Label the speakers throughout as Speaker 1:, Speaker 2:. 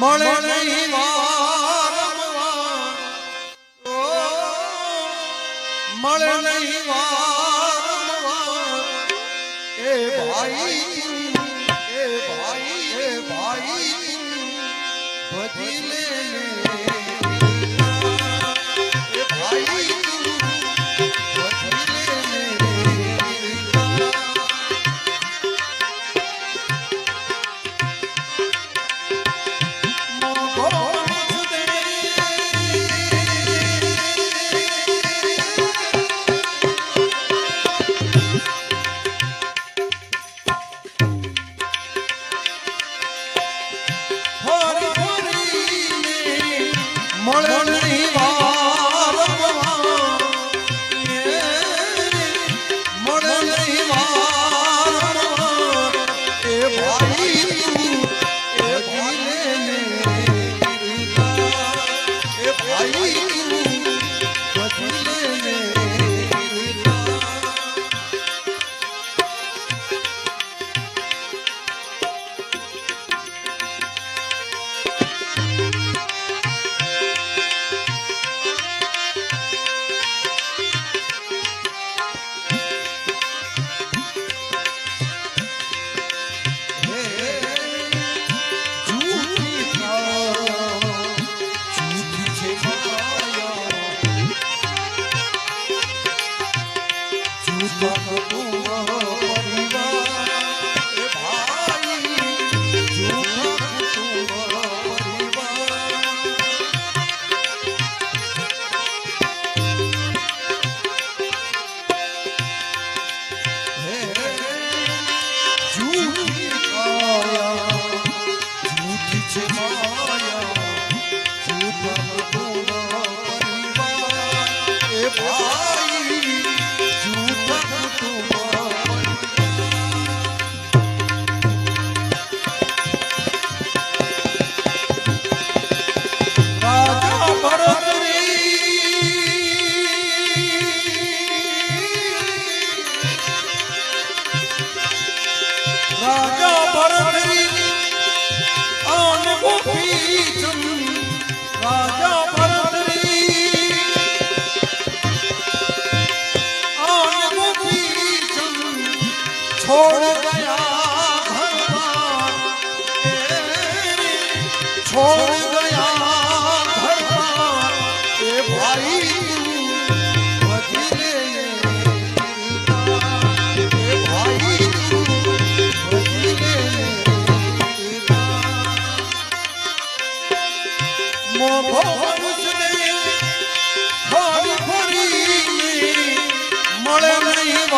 Speaker 1: મળે નહીં વારંવાર મળે નહીં વારંવાર એ ભાઈ એ ભાઈ ભજી લે એ ભાઈ छोड़ गया भगवान छोड़ गया भगवान ए भाई बदले ए भाई बदले मोहन से हरी भरी मले नहीं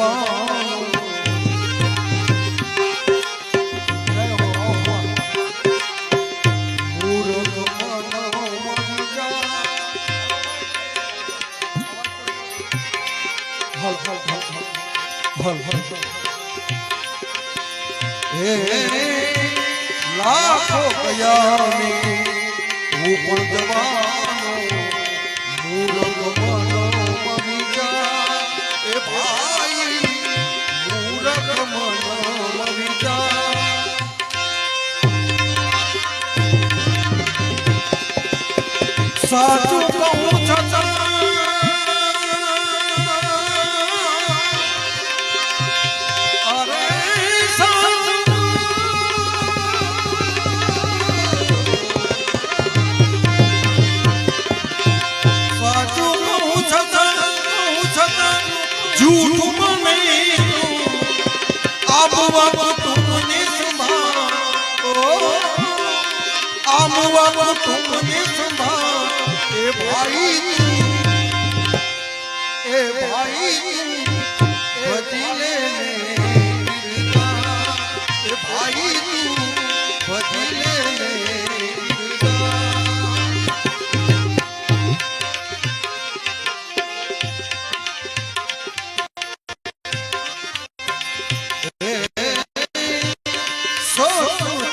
Speaker 1: જવાનું મૂર્ખ મનોમન જા હલ હે લાખો ગયા ને હું પણ જવાનો મૂર્ખ મનોમન જા એ ભાઈ મૂર્ખ મનોમન જા સાચું કહું છતાં અરે સાચું કહું છતાં झूठ મને આમ વાત તુમને સંભાળ આમ વાત તુમને સંભાળ એ ભાઈ બધી લે એ ભાઈ બધી લે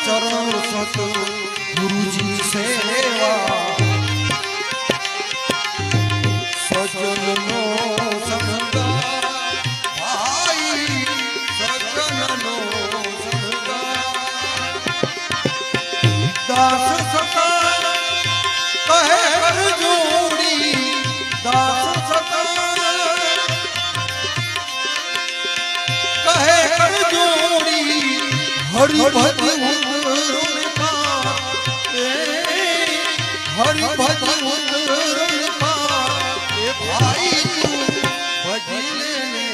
Speaker 1: चरण सत गुरुजी सेवा सजन नो संगा भाई सजन नो संगा दास सता कहे कर जोड़ी दास सता कहे कर जोड़ी हरि भजन हरि भजन भाई तू भजन